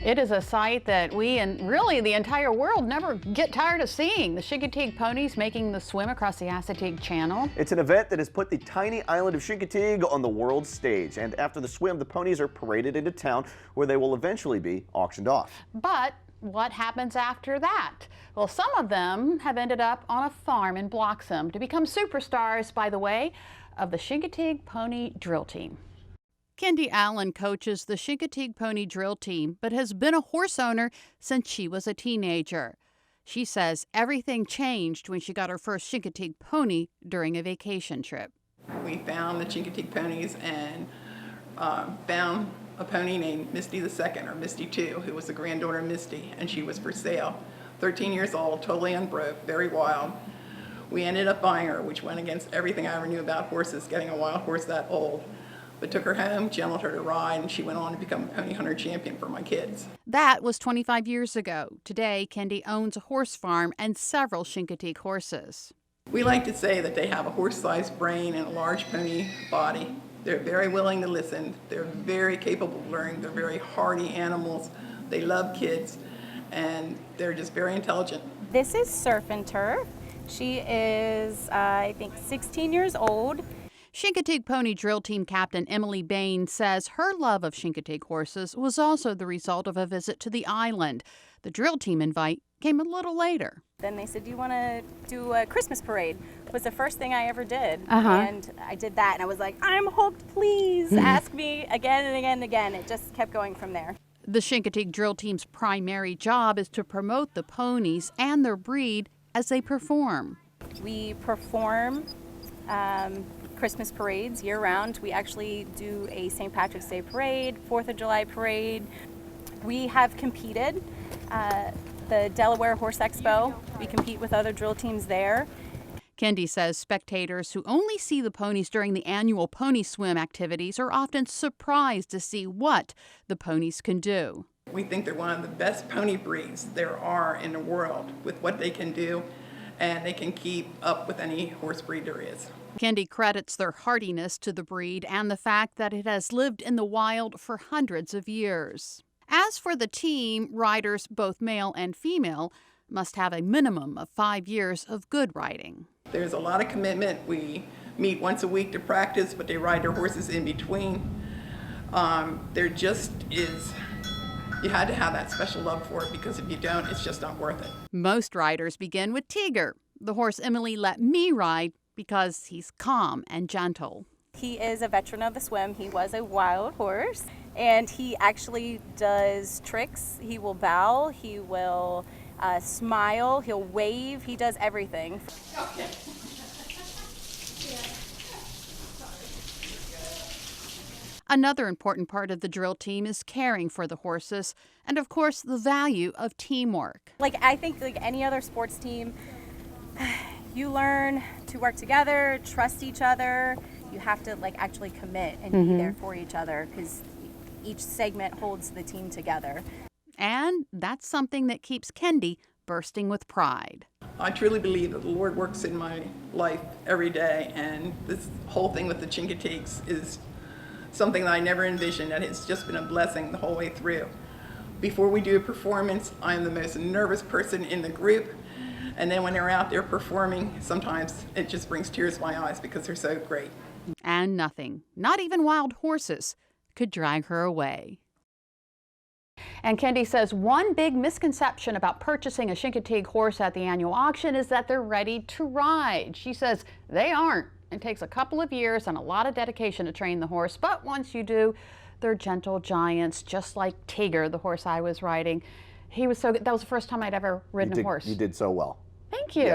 It is a sight that we and really the entire world never get tired of seeing. The Chincoteague ponies making the swim across the Chincoteague Channel. It's an event that has put the tiny island of Chincoteague on the world stage. And after the swim, the ponies are paraded into town where they will eventually be auctioned off. But what happens after that? Well, some of them have ended up on a farm in Bloxham to become superstars, by the way, of the Chincoteague Pony Drill Team. Kendi Allen coaches the Chincoteague Pony Drill Team, but has been a horse owner since she was a teenager. She says everything changed when she got her first Chincoteague pony during a vacation trip. We found the Chincoteague ponies and found a pony named Misty II, or Misty II, who was the granddaughter of Misty, and she was for sale. 13 years old, totally unbroke, very wild. We ended up buying her, which went against everything I ever knew about horses, getting a wild horse that old. But took her home, gentled her to ride, and she went on to become a pony hunter champion for my kids. That was 25 years ago. Today, Kendi owns a horse farm and several Chincoteague horses. We like to say that they have a horse-sized brain and a large pony body. They're very willing to listen. They're very capable of learning. They're very hardy animals. They love kids, and they're just very intelligent. This is Surf and Turf. She is, I think, 16 years old. Chincoteague Pony Drill Team Captain Emily Bain says her love of Chincoteague horses was also the result of a visit to the island. The drill team invite came a little later. Then they said, do you want to do a Christmas parade? It was the first thing I ever did. And I did that, and I was like, I'm hooked, please. Ask me again and again and again. It just kept going from there. The Chincoteague Drill Team's primary job is to promote the ponies and their breed as they perform. We perform Christmas parades year-round. We actually do a St. Patrick's Day parade, 4th of July parade. We have competed. The Delaware Horse Expo, we compete with other drill teams there. Kendi says spectators who only see the ponies during the annual pony swim activities are often surprised to see what the ponies can do. We think they're one of the best pony breeds there are in the world with what they can do, and they can keep up with any horse breed there is. Kendi credits their hardiness to the breed and the fact that it has lived in the wild for hundreds of years. As for the team, riders, both male and female, must have a minimum of 5 years of good riding. There's a lot of commitment. We meet once a week to practice, but they ride their horses in between. There just is, you had to have that special love for it, because if you don't, it's just not worth it. Most riders begin with Tiger, the horse Emily let me ride because he's calm and gentle. He is a veteran of the swim. He was a wild horse, and he actually does tricks. He will bow, he will smile, he'll wave, he does everything. Okay. Another important part of the drill team is caring for the horses and, of course, the value of teamwork. I think like any other sports team, you learn to work together, trust each other. You have to actually commit and be there for each other, because each segment holds the team together. And that's something that keeps Kendi bursting with pride. I truly believe that the Lord works in my life every day, and this whole thing with the Chincoteagues is something that I never envisioned, and it's just been a blessing the whole way through. Before we do a performance, I am the most nervous person in the group, and then when they're out there performing, sometimes it just brings tears to my eyes because they're so great. And nothing, not even wild horses, could drag her away. And Kendi says one big misconception about purchasing a Chincoteague horse at the annual auction is that they're ready to ride. She says they aren't. It takes a couple of years and a lot of dedication to train the horse, but once you do, they're gentle giants, just like Tiger, the horse I was riding. He was so good. That was the first time I'd ever ridden a horse. You did so well. Thank you. Yeah.